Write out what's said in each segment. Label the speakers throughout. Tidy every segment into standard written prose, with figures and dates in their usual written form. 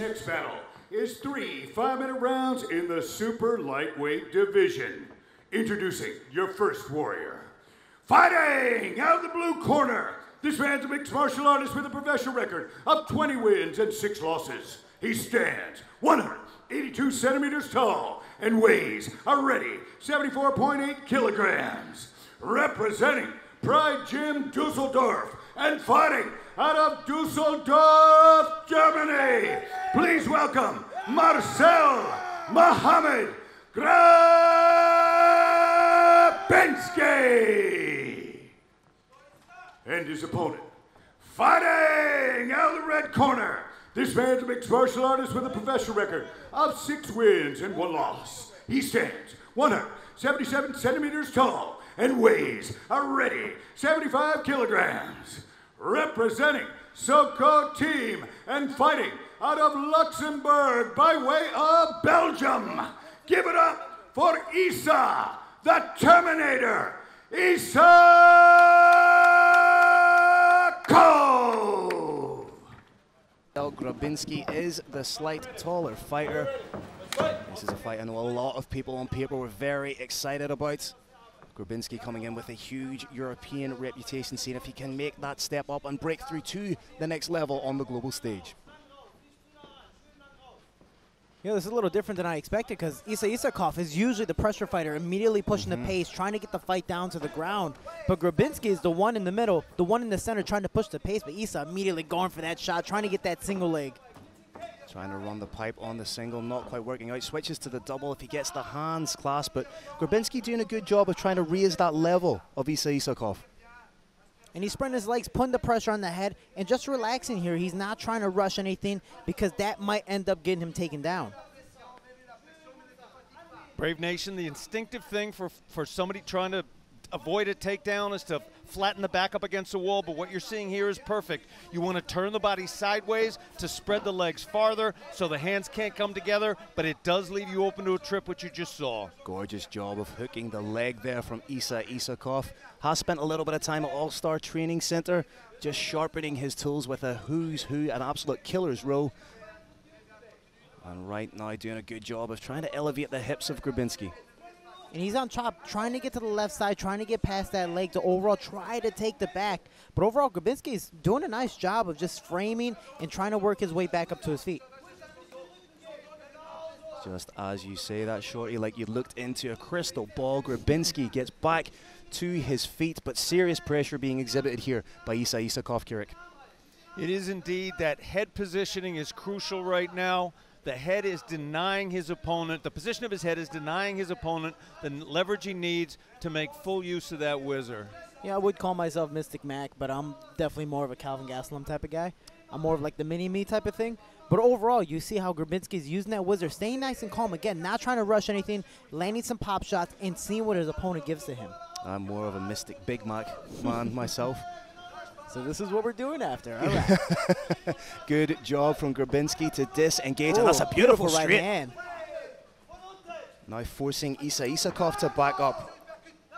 Speaker 1: next battle is 3 5-minute rounds in the super lightweight division. Introducing your first warrior. Fighting out of the blue corner, this man's a mixed martial artist with a professional record of 20 wins and 6 losses. He stands 182 centimeters tall and weighs a ready 74.8 kilograms. Representing Pride Gym Dusseldorf and fighting out of Dusseldorf, Germany, please welcome Marcel Mohammed Grabinski. And his opponent, fighting out of the red corner, this man's a mixed martial artist with a professional record of 6 wins and 1 loss. He stands 177 centimeters tall and weighs a ready 75 kilograms. Representing Soko Team and fighting out of Luxembourg by way of Belgium. Give it up for Isa, the Terminator, Isakov.
Speaker 2: Grabinski is the slight taller fighter. This is a fight I know a lot of people on paper were very excited about. Grabinski coming in with a huge European reputation, seeing if he can make that step up and break through to the next level on the global stage.
Speaker 3: You know, this is a little different than I expected because Isa Isakov is usually the pressure fighter, immediately pushing the pace, trying to get the fight down to the ground. But Grabinski is the one in the middle, the one in the center trying to push the pace, but Isa immediately going for that shot, trying to get that single leg.
Speaker 2: Trying to run the pipe on the single, not quite working out. Switches to the double if he gets the hands clasp, but Grabinski doing a good job of trying to raise that level of Isa Isakov.
Speaker 3: And he's spreading his legs, putting the pressure on the head, and just relaxing here. He's not trying to rush anything because that might end up getting him taken down.
Speaker 4: Brave Nation, the instinctive thing for somebody trying to avoid a takedown is to flatten the back up against the wall, but what you're seeing here is perfect. You want to turn the body sideways to spread the legs farther so the hands can't come together, but it does leave you open to a trip, which you just saw.
Speaker 2: Gorgeous job of hooking the leg there from Isa Isakov. Has spent a little bit of time at All-Star Training Center, just sharpening his tools with a who's who, an absolute killer's row. And right now doing a good job of trying to elevate the hips of Grabinski.
Speaker 3: And he's on top, trying to get to the left side, trying to get past that leg to overall try to take the back. But overall, Grabinski is doing a nice job of just framing and trying to work his way back up to his feet.
Speaker 2: Just as you say that, Shorty, like you looked into a crystal ball, Grabinski gets back to his feet, but serious pressure being exhibited here by Isa Isakov, Kirik.
Speaker 4: It is indeed. That head positioning is crucial right now. The head is denying his opponent, the position of his head is denying his opponent the leverage he needs to make full use of that whizzer.
Speaker 3: Yeah, I would call myself Mystic Mac, but I'm definitely more of a Calvin Gastelum type of guy. I'm more of like the mini-me type of thing. But overall, you see how Grabinski's using that whizzer, staying nice and calm again, not trying to rush anything, landing some pop shots, and seeing what his opponent gives to him.
Speaker 2: I'm more of a Mystic Big Mac man myself.
Speaker 3: So this is what we're doing after. All right.
Speaker 2: Good job from Grabinski to disengage, and that's a beautiful straight.
Speaker 3: Right hand.
Speaker 2: Now forcing Isa Isakov to back up.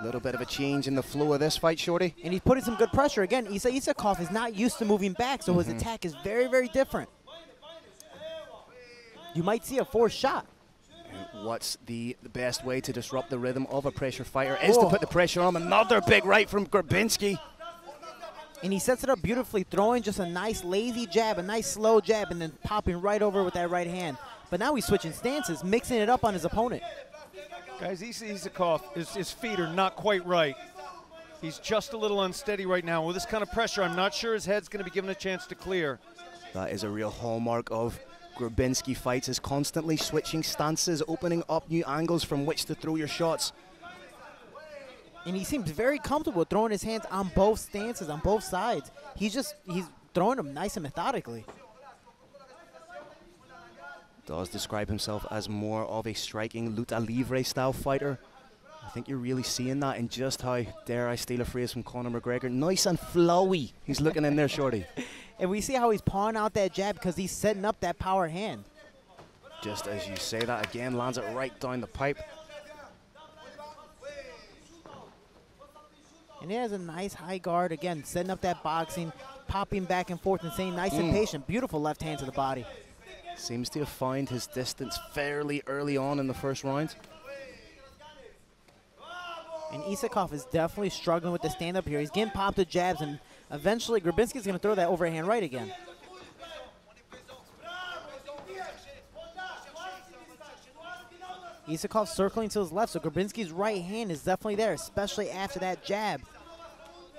Speaker 2: A little bit of a change in the flow of this fight, Shorty.
Speaker 3: And he's putting some good pressure. Again, Isa Isakov is not used to moving back, so his attack is very, very different. You might see a forced shot.
Speaker 2: And what's the best way to disrupt the rhythm of a pressure fighter is to put the pressure on him. Another big right from Grabinski.
Speaker 3: And he sets it up beautifully, throwing just a nice lazy jab, a nice slow jab, and then popping right over with that right hand. But now he's switching stances, mixing it up on his opponent.
Speaker 4: Guys, Isa Isakov, his feet are not quite right. He's just a little unsteady right now. With this kind of pressure, I'm not sure his head's going to be given a chance to clear.
Speaker 2: That is a real hallmark of Grabinski fights, is constantly switching stances, opening up new angles from which to throw your shots.
Speaker 3: And he seems very comfortable throwing his hands on both stances, on both sides. He's throwing them nice and methodically.
Speaker 2: Does describe himself as more of a striking luta livre style fighter. I think you're really seeing that in just how, dare I steal a phrase from Conor McGregor, nice and flowy he's looking in there, Shorty.
Speaker 3: And we see how he's pawing out that jab because he's setting up that power hand.
Speaker 2: Just as you say that again, lands it right down the pipe.
Speaker 3: And he has a nice high guard, again, setting up that boxing, popping back and forth and staying nice and patient. Beautiful left hand to the body.
Speaker 2: Seems to have found his distance fairly early on in the first round.
Speaker 3: And Isakov is definitely struggling with the stand-up here. He's getting popped with jabs, and eventually Grabinski's going to throw that overhand right again. Isakov circling to his left, so Grabinski's right hand is definitely there, especially after that jab.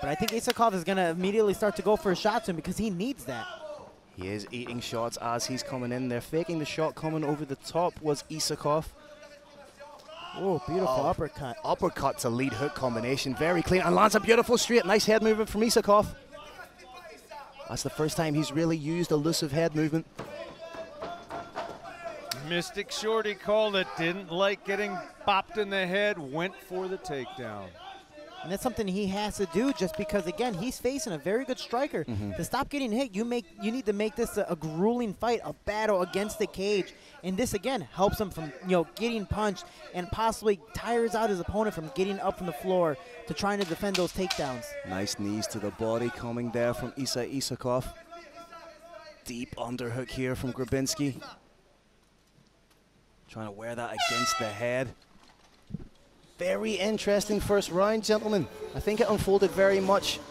Speaker 3: But I think Isakov is going to immediately start to go for a shot to him because he needs that.
Speaker 2: He is eating shots as he's coming in there. Faking the shot coming over the top was Isakov.
Speaker 3: Oh, beautiful uppercut.
Speaker 2: Uppercut to lead hook combination. Very clean. And lands a beautiful straight. Nice head movement from Isakov. That's the first time he's really used elusive head movement.
Speaker 4: Mystic Shorty called it. Didn't like getting bopped in the head. Went for the takedown.
Speaker 3: And that's something he has to do just because, again, he's facing a very good striker. To stop getting hit, you need to make this a grueling fight, a battle against the cage. And this, again, helps him from, getting punched and possibly tires out his opponent from getting up from the floor to trying to defend those takedowns.
Speaker 2: Nice knees to the body coming there from Isakov. Deep underhook here from Grabinski. Trying to wear that against the head. Very interesting first round, gentlemen. I think it unfolded very much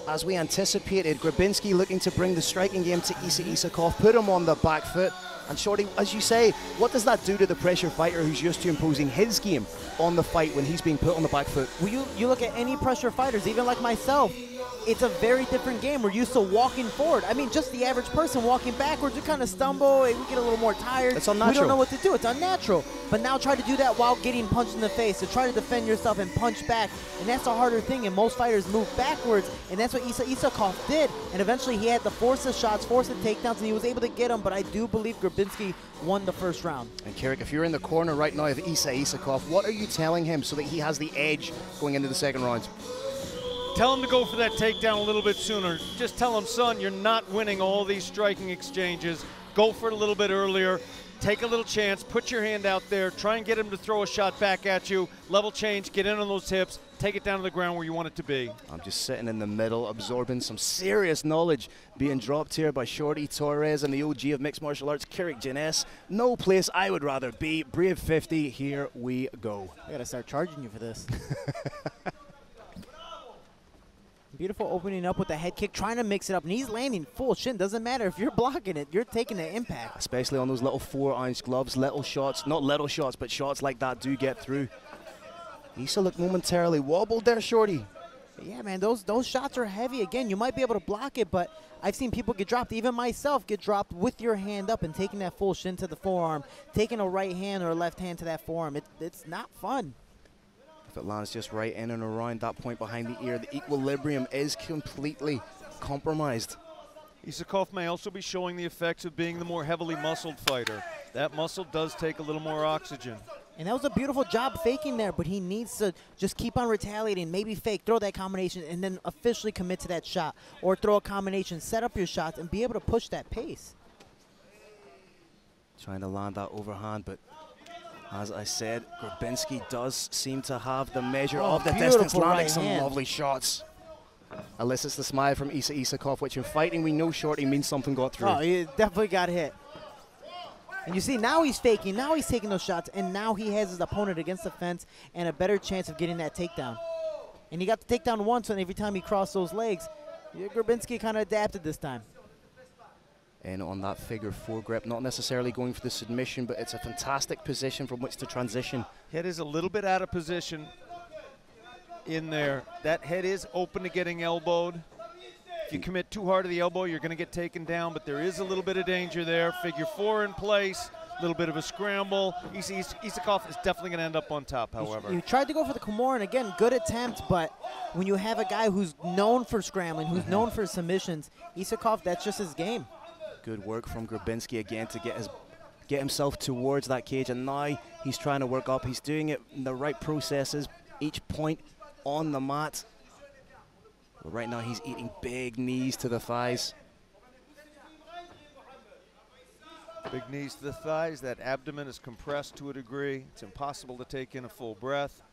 Speaker 2: as we anticipated. Grabinski looking to bring the striking game to Isakov, put him on the back foot. And Shorty, as you say, what does that do to the pressure fighter who's used to imposing his game on the fight when he's being put on the back foot?
Speaker 3: Well, you look at any pressure fighters, even like myself, it's a very different game. We're used to walking forward. I mean, just the average person walking backwards, we kind of stumble, we get a little more tired.
Speaker 2: It's unnatural.
Speaker 3: We don't know what to do. It's unnatural. But now try to do that while getting punched in the face. So try to defend yourself and punch back. And that's a harder thing. And most fighters move backwards. And that's what Isakov did. And eventually he had to force the shots, force the takedowns, and he was able to get them. But I do believe Grabinski won the first round.
Speaker 2: And Carrick, if you're in the corner right now of Isakov, what are you telling him so that he has the edge going into the second round?
Speaker 4: Tell him to go for that takedown a little bit sooner. Just tell him, son, you're not winning all these striking exchanges. Go for it a little bit earlier. Take a little chance. Put your hand out there. Try and get him to throw a shot back at you. Level change. Get in on those hips. Take it down to the ground where you want it to be.
Speaker 2: I'm just sitting in the middle, absorbing some serious knowledge being dropped here by Shorty Torres and the OG of mixed martial arts, Carrick Jeunesse. No place I would rather be. Brave 50, here we go.
Speaker 3: I gotta start charging you for this. Beautiful opening up with the head kick, trying to mix it up, and he's landing full shin. Doesn't matter if you're blocking it, you're taking the impact.
Speaker 2: Especially on those little 4-ounce gloves, little shots, not little shots, but shots like that do get through. Issa looked momentarily wobbled there, Shorty.
Speaker 3: Yeah, man, those shots are heavy. Again, you might be able to block it, but I've seen people get dropped, even myself, get dropped with your hand up and taking that full shin to the forearm, taking a right hand or a left hand to that forearm. It's not fun.
Speaker 2: If it lands just right in and around that point behind the ear, the equilibrium is completely compromised.
Speaker 4: Isakov may also be showing the effects of being the more heavily muscled fighter. That muscle does take a little more oxygen.
Speaker 3: And that was a beautiful job faking there, but he needs to just keep on retaliating, maybe fake, throw that combination, and then officially commit to that shot. Or throw a combination, set up your shots, and be able to push that pace.
Speaker 2: Trying to land that overhand, but as I said, Grabinski does seem to have the measure of the distance, landing some lovely shots. Elicits the smile from Isakov, which in fighting we know Shorty means something got through.
Speaker 3: Oh, he definitely got hit. And you see, now he's faking, now he's taking those shots, and now he has his opponent against the fence and a better chance of getting that takedown. And he got the takedown once, and every time he crossed those legs, Grabinski kind of adapted this time.
Speaker 2: And on that figure 4 grip, not necessarily going for the submission, but it's a fantastic position from which to transition.
Speaker 4: Head is a little bit out of position in there. That head is open to getting elbowed. If you commit too hard to the elbow, you're going to get taken down, but there is a little bit of danger there. Figure 4 in place, a little bit of a scramble. Isakov is definitely going to end up on top, however.
Speaker 3: You tried to go for the Kimura, and again, good attempt, but when you have a guy who's known for scrambling, who's known for submissions, Isakov, that's just his game.
Speaker 2: Good work from Grabinski again to get himself towards that cage, and now he's trying to work up. He's doing it in the right processes, each point on the mat. But right now he's eating big knees to the thighs.
Speaker 4: Big knees to the thighs. That abdomen is compressed to a degree. It's impossible to take in a full breath.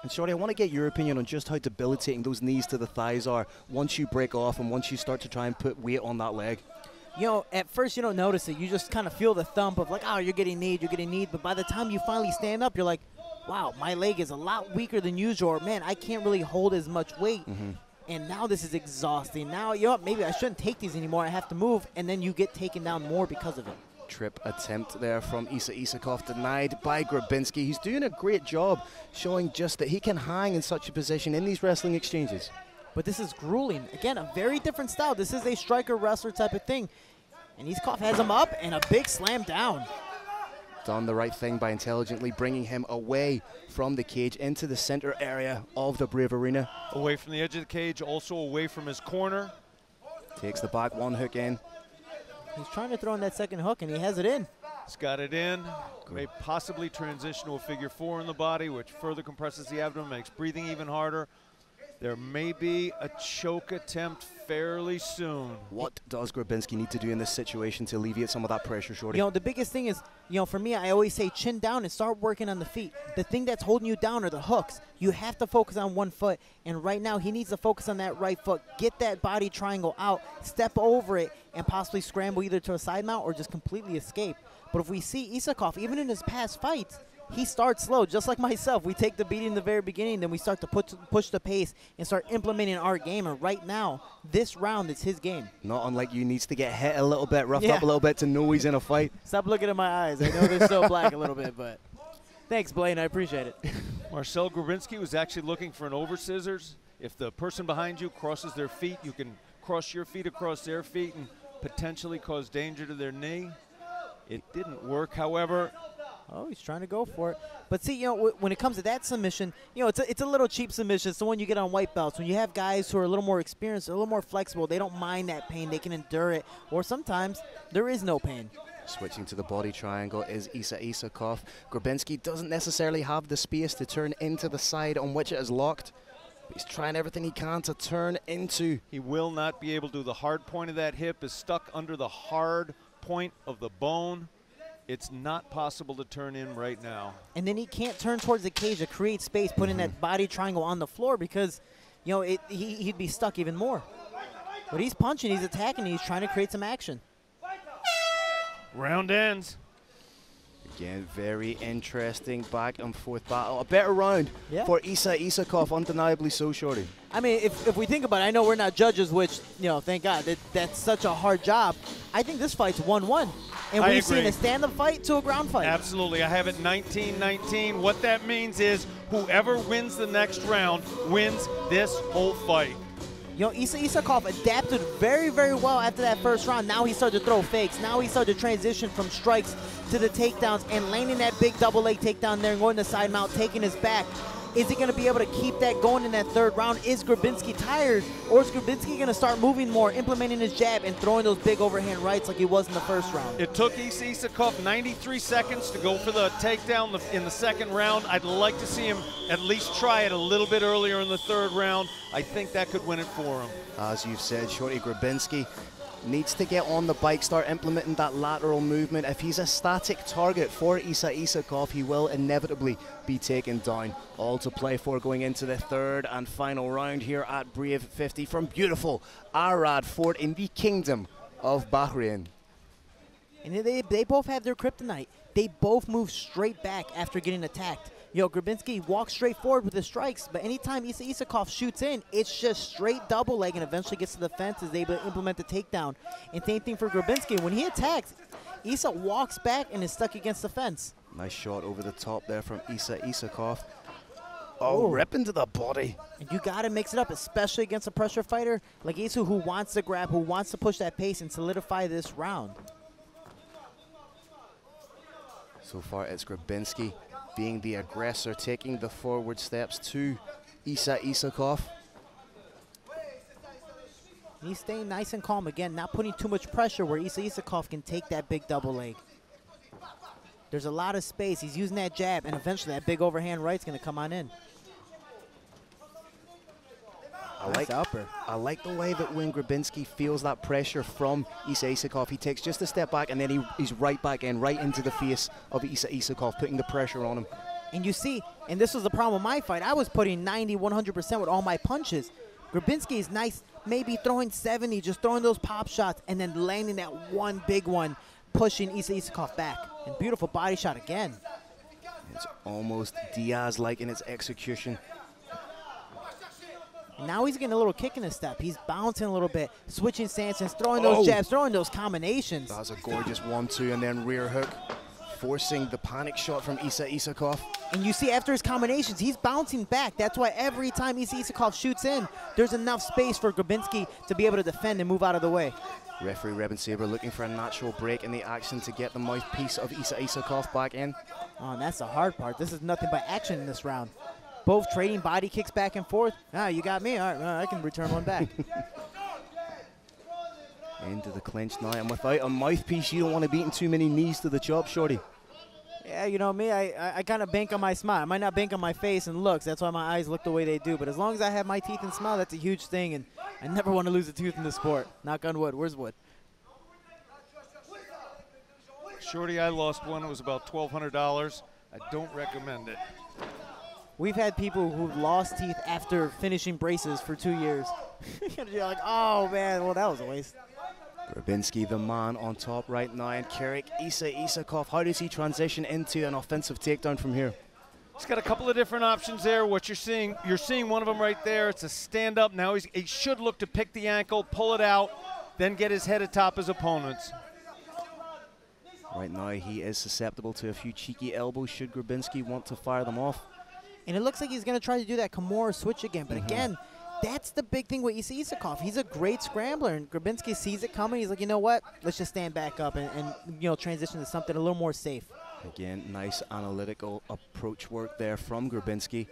Speaker 2: And Shorty, I want to get your opinion on just how debilitating those knees to the thighs are once you break off and once you start to try and put weight on that leg.
Speaker 3: You know, at first you don't notice it. You just kind of feel the thump of like, oh, you're getting kneed. But by the time you finally stand up, you're like, wow, my leg is a lot weaker than usual. Or, man, I can't really hold as much weight. And now this is exhausting. Now, you know what, maybe I shouldn't take these anymore. I have to move. And then you get taken down more because of it.
Speaker 2: Trip attempt there from Isa Isakov, denied by Grabinski. He's doing a great job showing just that he can hang in such a position in these wrestling exchanges.
Speaker 3: But this is grueling. Again, a very different style. This is a striker wrestler type of thing. And Isakov has him up and a big slam down.
Speaker 2: Done the right thing by intelligently bringing him away from the cage into the center area of the Brave Arena.
Speaker 4: Away from the edge of the cage, also away from his corner.
Speaker 2: Takes the back one hook in.
Speaker 3: He's trying to throw in that second hook, and he has it in.
Speaker 4: He's got it in. May possibly transition to a figure 4 in the body, which further compresses the abdomen, makes breathing even harder. There may be a choke attempt fairly soon.
Speaker 2: What does Grabinski need to do in this situation to alleviate some of that pressure, Shorty?
Speaker 3: You know, the biggest thing is, you know, for me, I always say chin down and start working on the feet. The thing that's holding you down are the hooks. You have to focus on one foot, and right now he needs to focus on that right foot, get that body triangle out, step over it, and possibly scramble either to a side mount or just completely escape. But if we see Isakov, even in his past fights, he starts slow, just like myself. We take the beating in the very beginning, then we start to push the pace and start implementing our game. And right now, this round is his game.
Speaker 2: Not unlike you, needs to get hit a little bit, roughed up a little bit to know he's in a fight.
Speaker 3: Stop looking at my eyes. I know they're still black a little bit, but thanks, Blaine. I appreciate it.
Speaker 4: Marcel Grabinski was actually looking for an over scissors. If the person behind you crosses their feet, you can cross your feet across their feet and potentially cause danger to their knee. It didn't work, however.
Speaker 3: Oh, he's trying to go for it. But see, you know, when it comes to that submission, you know, it's a little cheap submission. It's the one you get on white belts. When you have guys who are a little more experienced, a little more flexible, they don't mind that pain. They can endure it. Or sometimes there is no pain.
Speaker 2: Switching to the body triangle is Isa Isakov. Grabinski doesn't necessarily have the space to turn into the side on which it is locked. But he's trying everything he can to turn into.
Speaker 4: He will not be able to. The hard point of that hip is stuck under the hard point of the bone. It's not possible to turn in right now.
Speaker 3: And then he can't turn towards the cage to create space, putting that body triangle on the floor because, you know, he'd be stuck even more. But he's punching, he's attacking, he's trying to create some action.
Speaker 4: Round ends.
Speaker 2: Again, very interesting back and forth battle. A better round for Isa Isakov, undeniably so, Shorty.
Speaker 3: I mean, if we think about it, I know we're not judges, which, you know, thank God, that's such a hard job. I think this fight's 1-1. And we've seen a stand-up fight to a ground fight.
Speaker 4: Absolutely. I have it 19-19. What that means is whoever wins the next round wins this whole fight.
Speaker 3: You know, Isa Isakov adapted very, very well after that first round. Now he started to throw fakes. Now he started to transition from strikes to the takedowns and landing that big double leg takedown there and going to side mount, taking his back. Is he going to be able to keep that going in that third round? Is Grabinski tired? Or is Grabinski going to start moving more, implementing his jab, and throwing those big overhand rights like he was in the first round?
Speaker 4: It took Isa Isakov 93 seconds to go for the takedown in the second round. I'd like to see him at least try it a little bit earlier in the third round. I think that could win it for him.
Speaker 2: As you've said, Shorty, Grabinski needs to get on the bike, start implementing that lateral movement. If he's a static target for Isa Isakov, he will inevitably be taken down. All to play for going into the third and final round here at Brave 50 from beautiful Arad Fort in the Kingdom of Bahrain.
Speaker 3: And they both have their kryptonite. They both move straight back after getting attacked. You know, Grabinski walks straight forward with the strikes, but anytime Isa Isakov shoots in, it's just straight double leg and eventually gets to the fence, is able to implement the takedown. And same thing for Grabinski. When he attacks, Isa walks back and is stuck against the fence.
Speaker 2: Nice shot over the top there from Isa Isakov. Oh, rip into the body.
Speaker 3: And you got to mix it up, especially against a pressure fighter like Isa, who wants to grab, who wants to push that pace and solidify this round.
Speaker 2: So far, it's Grabinski being the aggressor, taking the forward steps to Isa Isakov.
Speaker 3: He's staying nice and calm again, not putting too much pressure where Isa Isakov can take that big double leg. There's a lot of space. He's using that jab, and eventually that big overhand right's going to come on in.
Speaker 2: I like the way that when Grabinski feels that pressure from Isa Isakov, he takes just a step back and then he's right back in, right into the face of Isa Isakov, putting the pressure on him.
Speaker 3: And you see, and this was the problem with my fight, I was putting 90, 100% with all my punches. Grabinski is nice maybe throwing 70, just throwing those pop shots, and then landing that one big one, pushing Isa Isakov back. And beautiful body shot again.
Speaker 2: It's almost Diaz-like in its execution.
Speaker 3: And now he's getting a little kick in his step. He's bouncing a little bit, switching stances, throwing those jabs, throwing those combinations.
Speaker 2: That's a gorgeous 1-2 and then rear hook, forcing the panic shot from Isa Isakov.
Speaker 3: And you see after his combinations, he's bouncing back. That's why every time Isa Isakov shoots in, there's enough space for Grabinski to be able to defend and move out of the way.
Speaker 2: Referee Reben Saber looking for a natural break in the action to get the mouthpiece of Isa Isakov back in.
Speaker 3: Oh, and that's the hard part. This is nothing but action in this round. Both trading body kicks back and forth. Ah, you got me. All right, I can return one back.
Speaker 2: Into the clinch now, and without a mouthpiece, you don't want to be eating too many knees to the chop, shorty.
Speaker 3: Yeah, you know me, I kind of bank on my smile. I might not bank on my face and looks. That's why my eyes look the way they do. But as long as I have my teeth and smile, that's a huge thing. And I never want to lose a tooth in the sport. Knock on wood. Where's wood?
Speaker 4: Shorty, I lost one. It was about $1,200. I don't recommend it.
Speaker 3: We've had people who've lost teeth after finishing braces for 2 years. You're like, oh, man, well, that was a waste.
Speaker 2: Grabinski, the man on top right now, and Kerik Isa Isakov. How does he transition into an offensive takedown from here?
Speaker 4: He's got a couple of different options there. What you're seeing one of them right there. It's a stand-up. Now he should look to pick the ankle, pull it out, then get his head atop his opponents.
Speaker 2: Right now, he is susceptible to a few cheeky elbows should Grabinski want to fire them off.
Speaker 3: And it looks like he's going to try to do that Kimura switch again. But again, that's the big thing with Isa Isakov. He's a great scrambler, and Grabinski sees it coming. He's like, you know what? Let's just stand back up and transition to something a little more safe.
Speaker 2: Again, nice analytical approach work there from Grabinski.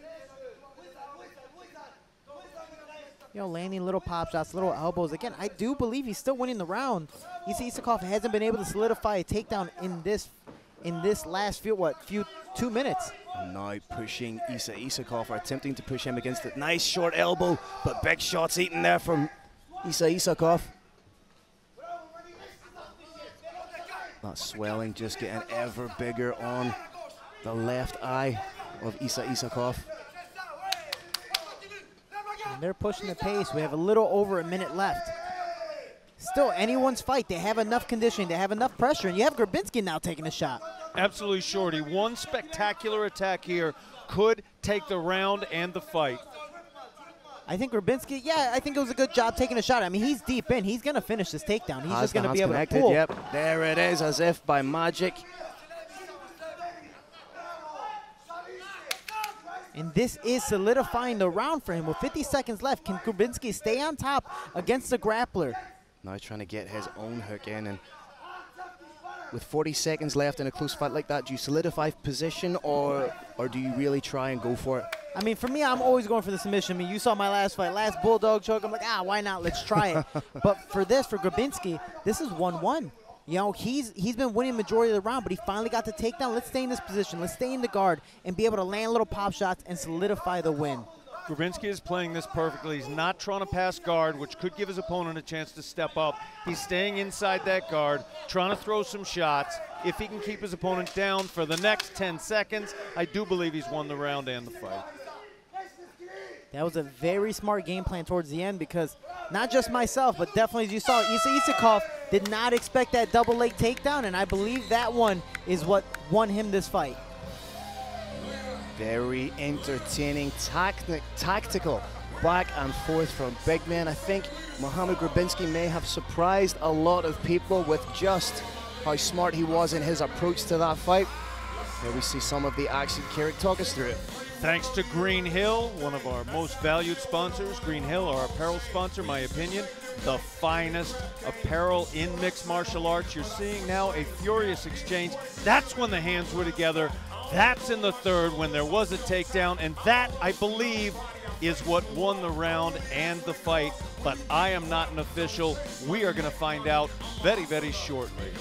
Speaker 3: Landing little pop shots, little elbows. Again, I do believe he's still winning the round. Isa Isakov hasn't been able to solidify a takedown in this last 2 minutes.
Speaker 2: Now pushing Isa Isakov, or attempting to push him against it. Nice short elbow, but big shots eaten there from Isa Isakov. That swelling just getting ever bigger on the left eye of Isa Isakov.
Speaker 3: And they're pushing the pace. We have a little over a minute left. Still, anyone's fight. They have enough conditioning. They have enough pressure. And you have Grabinski now taking a shot.
Speaker 4: Absolutely, Shorty. One spectacular attack here could take the round and the fight.
Speaker 3: I think Grabinski, I think it was a good job taking a shot. I mean, he's deep in. He's going to finish this takedown. He's just going to be able to pull.
Speaker 2: Yep, there it is, as if by magic.
Speaker 3: And this is solidifying the round for him. With 50 seconds left, can Grabinski stay on top against the grappler?
Speaker 2: Now trying to get his own hook in, and with 40 seconds left in a close fight like that, do you solidify position or do you really try and go for it?
Speaker 3: I mean, for me, I'm always going for the submission. I mean, you saw my last fight, last bulldog choke. I'm like, why not? Let's try it. But for Grabinski, this is 1-1. He's been winning majority of the round, but he finally got the takedown. Let's stay in this position. Let's stay in the guard and be able to land little pop shots and solidify the win.
Speaker 4: Grabinski is playing this perfectly. He's not trying to pass guard, which could give his opponent a chance to step up. He's staying inside that guard, trying to throw some shots. If he can keep his opponent down for the next 10 seconds, I do believe he's won the round and the fight.
Speaker 3: That was a very smart game plan towards the end, because not just myself, but definitely, as you saw, Isa Isakov did not expect that double leg takedown, and I believe that one is what won him this fight.
Speaker 2: Very entertaining, tactical back and forth from big men. I think Mohamed Grabinski may have surprised a lot of people with just how smart he was in his approach to that fight. Here we see some of the action. Kerik, talk us through it.
Speaker 4: Thanks to Green Hill, one of our most valued sponsors. Green Hill, our apparel sponsor, my opinion, the finest apparel in mixed martial arts. You're seeing now a furious exchange. That's when the hands were together. That's in the third when there was a takedown, and that, I believe, is what won the round and the fight. But I am not an official. We are going to find out very, very shortly.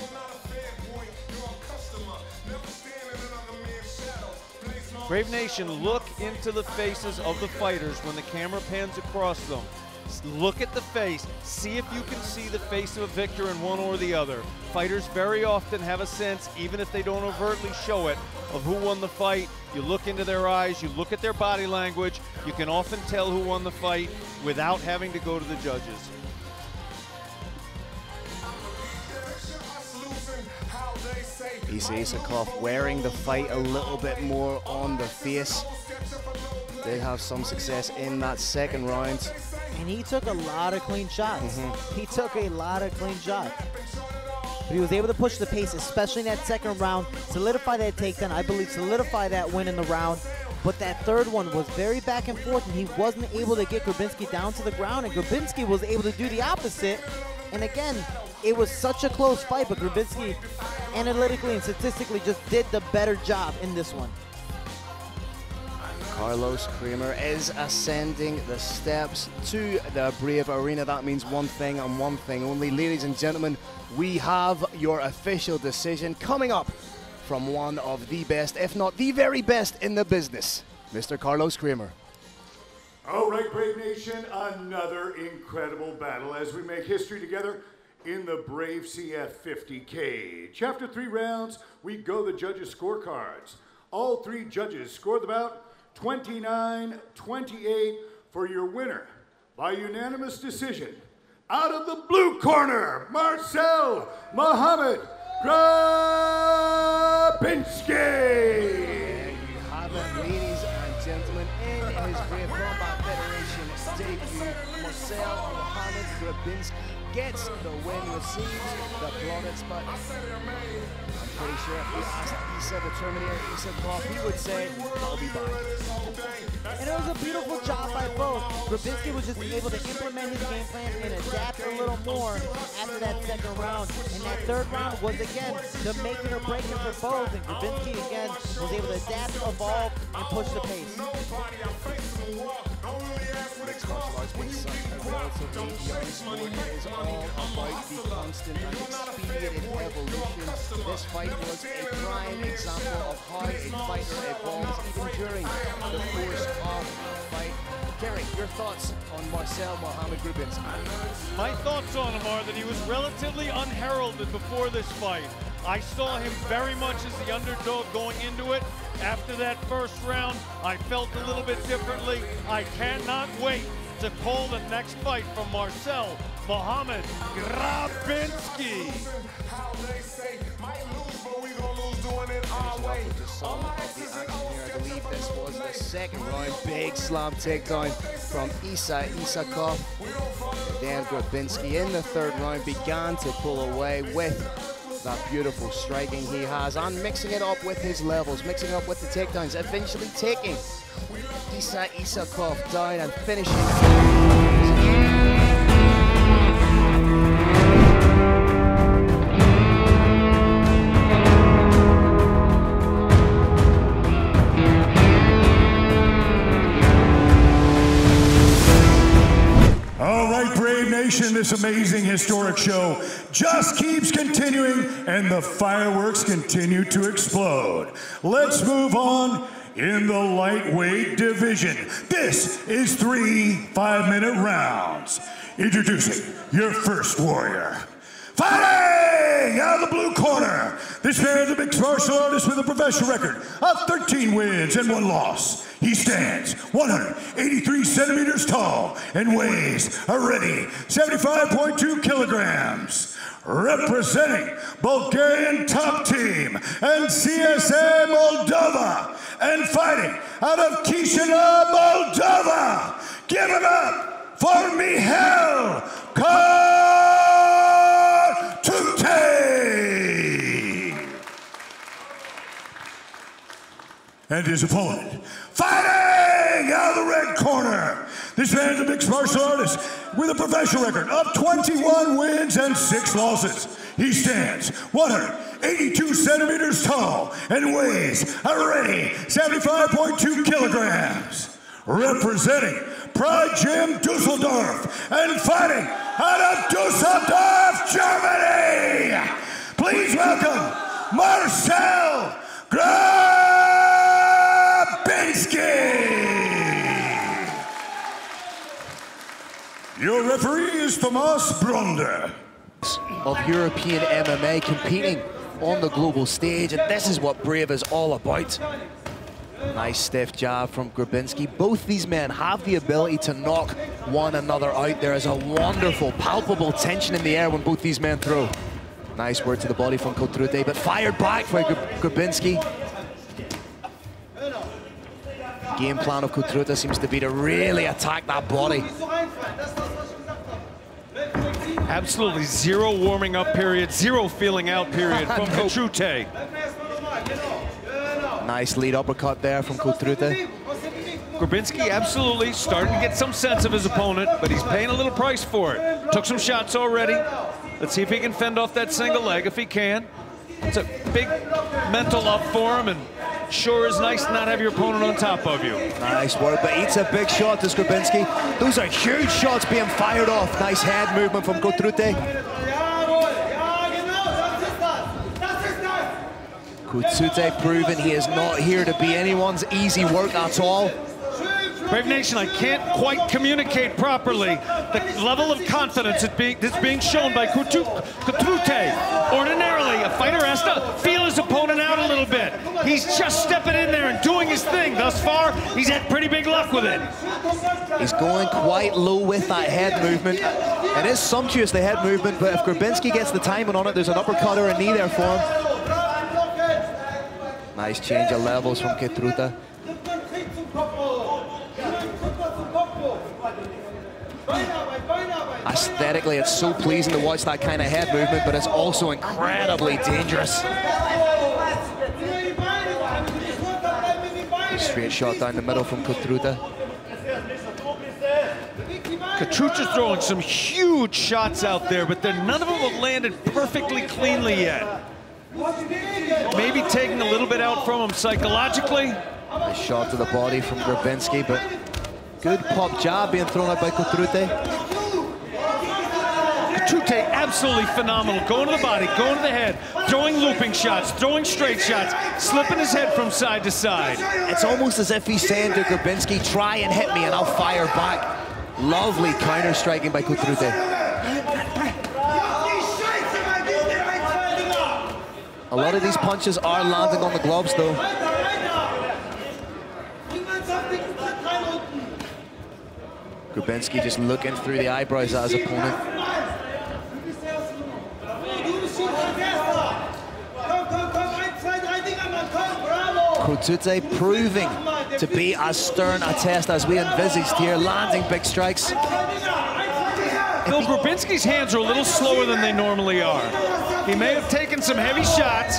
Speaker 4: Brave Nation, look into the faces of the fighters when the camera pans across them. Look at the face. See if you can see the face of a victor in one or the other. Fighters very often have a sense, even if they don't overtly show it, of who won the fight. You look into their eyes, you look at their body language. You can often tell who won the fight without having to go to the judges.
Speaker 2: Isa Isakov wearing the fight a little bit more on the face. Did have some success in that second round.
Speaker 3: And he took a lot of clean shots. He took a lot of clean shots. But he was able to push the pace, especially in that second round, solidify that takedown, I believe solidify that win in the round. But that third one was very back and forth, and he wasn't able to get Grabinski down to the ground, and Grabinski was able to do the opposite. And again, it was such a close fight, but Grabinski analytically and statistically just did the better job in this one.
Speaker 2: Carlos Creamer is ascending the steps to the Brave Arena. That means one thing and one thing only. Ladies and gentlemen, we have your official decision coming up from one of the best, if not the very best in the business, Mr. Carlos Creamer.
Speaker 1: All right, Brave Nation, another incredible battle as we make history together in the Brave CF 50 cage. After 3 rounds, we go the judges' scorecards. All 3 judges scored the bout 29-28 for your winner by unanimous decision. Out of the blue corner, Marcel Mohammed Grabinski.
Speaker 2: There you have it, ladies and gentlemen, in his Brave Combat Federation debut, Marcel Mohammed Grabinski gets the win, receives the plaudits, but I'm pretty sure if we asked Isa the Terminator, Isakov, he would say, I'll be back.
Speaker 3: And it was a beautiful job by both. Grabinski was just able to implement his game plan and adapt a little more after that second round. And that third round was, again, the make it or break it for both. And Grabinski, again, was able to adapt, evolve, and push the pace.
Speaker 2: Mixed martial arts being such a relatively young sport, it is all about the constant and expedited evolution. This fight was a prime example of how a fighter evolves even during the course of the fight. Kerry, your thoughts on Marcel Mohammed Grabinski?
Speaker 4: My thoughts on him are that he was relatively unheralded before this fight. I saw him very much as the underdog going into it. After that first round, I felt a little bit differently. I cannot wait to call the next fight from Marcel Mohammed Grabinski.
Speaker 2: With the sum of the action here, I believe this was the second round. Big slam takedown from Isa Isakov. Then Grabinski in the third round began to pull away with that beautiful striking he has and mixing it up with his levels, mixing up with the takedowns, eventually taking Isa Isakov down and finishing.
Speaker 1: This amazing historic show just keeps continuing and the fireworks continue to explode. Let's move on in the lightweight division. This is 3 5-minute rounds. Introducing your first warrior. Fighting out of the blue corner, this man is a mixed martial artist with a professional record of 13 wins and 1 loss. He stands 183 centimeters tall and weighs a ready 75.2 kilograms. Representing Bulgarian top team and CSA Moldova, and fighting out of Chisinau, Moldova. Give it up for Mihail Kartute! And his opponent, fighting out of the red corner. This man is a mixed martial artist with a professional record of 21 wins and 6 losses. He stands 182 centimeters tall and weighs a ready 75.2 kilograms. Representing Pride Gym Dusseldorf and fighting out of Dusseldorf, Germany. Please welcome Marcel Grabinski. Your referee is Tomas Bronder.
Speaker 2: Of European MMA competing on the global stage, and this is what Brave is all about. Nice stiff jab from Grabinski. Both these men have the ability to knock one another out. There is a wonderful, palpable tension in the air when both these men throw. Nice word to the body from Cotrute, but fired back by Grabinski. Game plan of Cotrute seems to be to really attack that body.
Speaker 4: Absolutely zero warming up period, zero feeling out period from Cotrute.
Speaker 2: Nice lead uppercut there from Cotrute.
Speaker 4: Grabinski absolutely starting to get some sense of his opponent, but he's paying a little price for it. Took some shots already. Let's see if he can fend off that single leg, if he can. It's a big mental up for him, and sure is nice to not have your opponent on top of you.
Speaker 2: Nice work, but eats a big shot to Grabinski. Those are huge shots being fired off. Nice head movement from Cotrute. Cotrute proving he is not here to be anyone's easy work at all.
Speaker 4: Brave Nation, I can't quite communicate properly the level of confidence that's being shown by Cotrute. Ordinarily, a fighter has to feel his opponent out a little bit. He's just stepping in there and doing his thing. Thus far, he's had pretty big luck with it.
Speaker 2: He's going quite low with that head movement. It is sumptuous, the head movement, but if Grabinski gets the timing on it, there's an uppercut or a knee there for him. Nice change of levels from Cotrute. Aesthetically, it's so pleasing to watch that kind of head movement, but it's also incredibly dangerous. Straight shot down the middle from Cotrute.
Speaker 4: Cotrute's throwing some huge shots out there, but none of them have landed perfectly cleanly yet. Maybe taking a little bit out from him psychologically.
Speaker 2: Nice shot to the body from Grabinski, but good pop jab being thrown out by Cotrute.
Speaker 4: Cotrute absolutely phenomenal. Going to the body, going to the head, throwing looping shots, throwing straight shots, slipping his head from side to side.
Speaker 2: It's almost as if he's saying to Grabinski, try and hit me and I'll fire back. Lovely counter-striking by Cotrute. A lot of these punches are landing on the gloves, though. Grabinski just looking through the eyebrows at his opponent. Cotrute proving to be as stern a test as we envisaged here, landing big strikes.
Speaker 4: Phil, Grabinski's hands are a little slower than they normally are. He may have taken some heavy shots.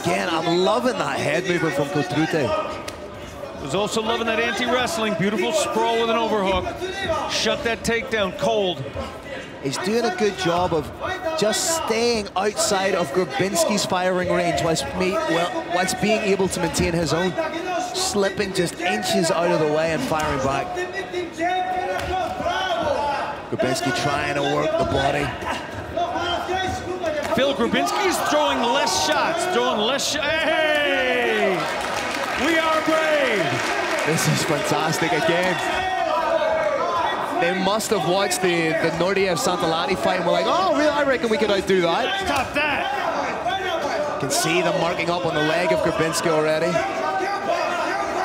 Speaker 2: Again, I'm loving that head movement from Cotrute.
Speaker 4: Was also loving that anti-wrestling. Beautiful sprawl with an overhook. Shut that takedown cold.
Speaker 2: He's doing a good job of just staying outside of Grabinski's firing range whilst being able to maintain his own. Slipping just inches out of the way and firing back. Grabinski trying to work the body.
Speaker 4: Phil, Grabinski is throwing less shots, Hey! We are brave!
Speaker 2: This is fantastic again. They must have watched the Nordiev Santolati fight and were like, oh, really? I reckon we could outdo that.
Speaker 4: Stop that!
Speaker 2: You can see them marking up on the leg of Grabinski already.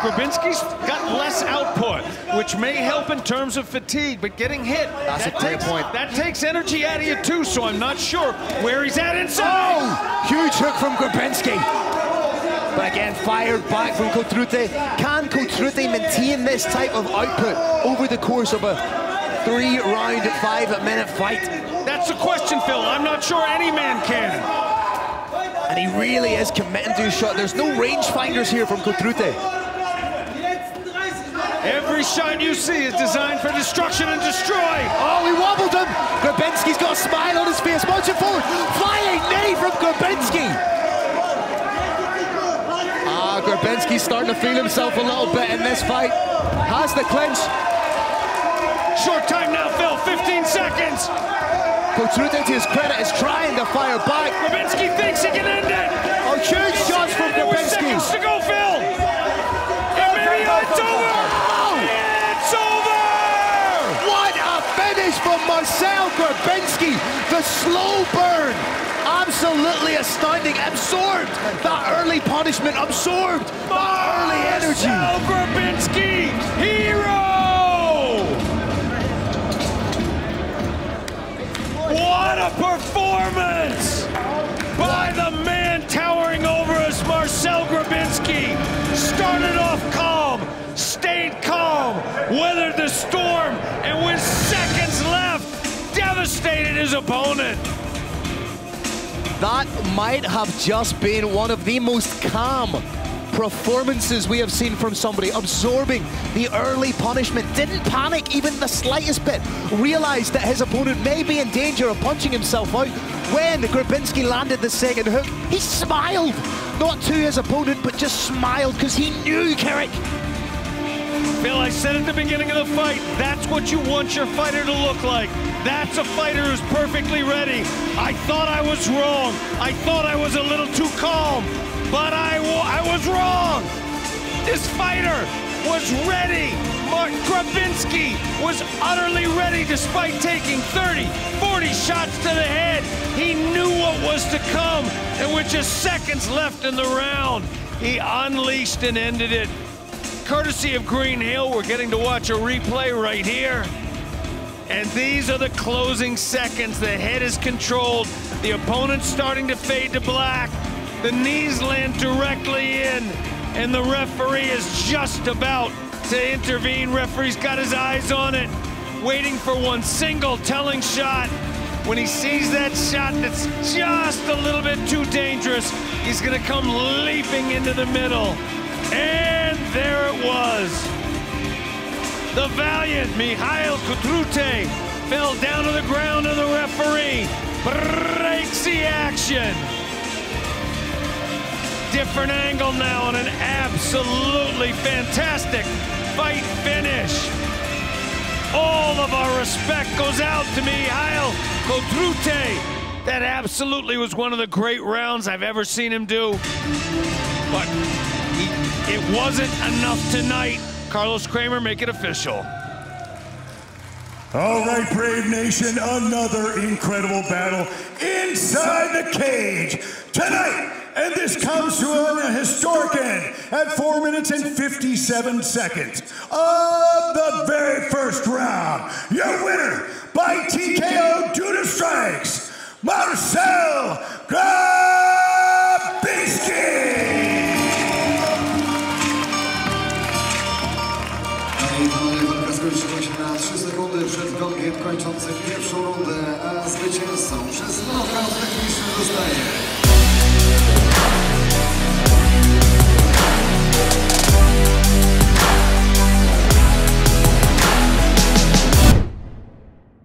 Speaker 4: Grabinski's got less output, which may help in terms of fatigue, but getting hit,
Speaker 2: that's a great point.
Speaker 4: That takes energy out of you too, so I'm not sure where he's at inside.
Speaker 2: Oh! Huge hook from Grabinski. But again, fired back from Cotrute. Can Cotrute maintain this type of output over the course of a 3-round, 5-minute fight?
Speaker 4: That's the question, Phil. I'm not sure any man can.
Speaker 2: And he really is committing to his shot. There's no rangefinders here from Cotrute.
Speaker 4: Every shot you see is designed for destruction and destroy.
Speaker 2: Oh, he wobbled him. Grabinski's got a smile on his face. Marching forward. Flying knee from Grabinski. Grabinski's starting to feel himself a little bit in this fight. Has the clinch.
Speaker 4: Short time now, Phil. 15 seconds.
Speaker 2: Cotrute, to his credit, is trying to fire back.
Speaker 4: Grabinski thinks he can end it.
Speaker 2: Oh, huge shots from Grabinski.
Speaker 4: Seconds to go, Phil. And maybe it's over.
Speaker 2: Oh!
Speaker 4: It's over.
Speaker 2: What a finish from
Speaker 5: Marcel Grabinski, the slow burn. Absolutely astounding. Absorbed that early punishment, absorbed that early energy.
Speaker 6: Marcel Grabinski, hero! What a performance by the man towering over us, Marcel Grabinski. Started off calm, stayed calm, weathered the storm, and with seconds left, devastated his opponent.
Speaker 5: That might have just been one of the most calm performances we have seen from somebody, absorbing the early punishment, didn't panic even the slightest bit, realized that his opponent may be in danger of punching himself out. When Grabinski landed the second hook, he smiled, not to his opponent, but just smiled because he knew Carrick.
Speaker 6: Phil, I said at the beginning of the fight, that's what you want your fighter to look like. That's a fighter who's perfectly ready. I thought I was wrong. I thought I was a little too calm, but I was wrong. This fighter was ready. Mark Grabinski was utterly ready despite taking 30, 40 shots to the head. He knew what was to come, and with just seconds left in the round, he unleashed and ended it. Courtesy of Green Hill, we're getting to watch a replay right here. And these are the closing seconds. The head is controlled. The opponent's starting to fade to black. The knees land directly in, and the referee is just about to intervene. Referee's got his eyes on it, waiting for one single telling shot. When he sees that shot that's just a little bit too dangerous, he's gonna come leaping into the middle. And there it was. The valiant Mikhail Kutrute fell down to the ground, and the referee breaks the action. Different angle now, and an absolutely fantastic fight finish. All of our respect goes out to Mikhail Kutrute. That absolutely was one of the great rounds I've ever seen him do. But it wasn't enough tonight. Carlos Kramer, make it official.
Speaker 1: All right, Brave Nation, another incredible battle inside the cage tonight. And this comes to a historic end at 4 minutes and 57 seconds of the very first round. Your winner by TKO due to strikes, Marcel Grabinski.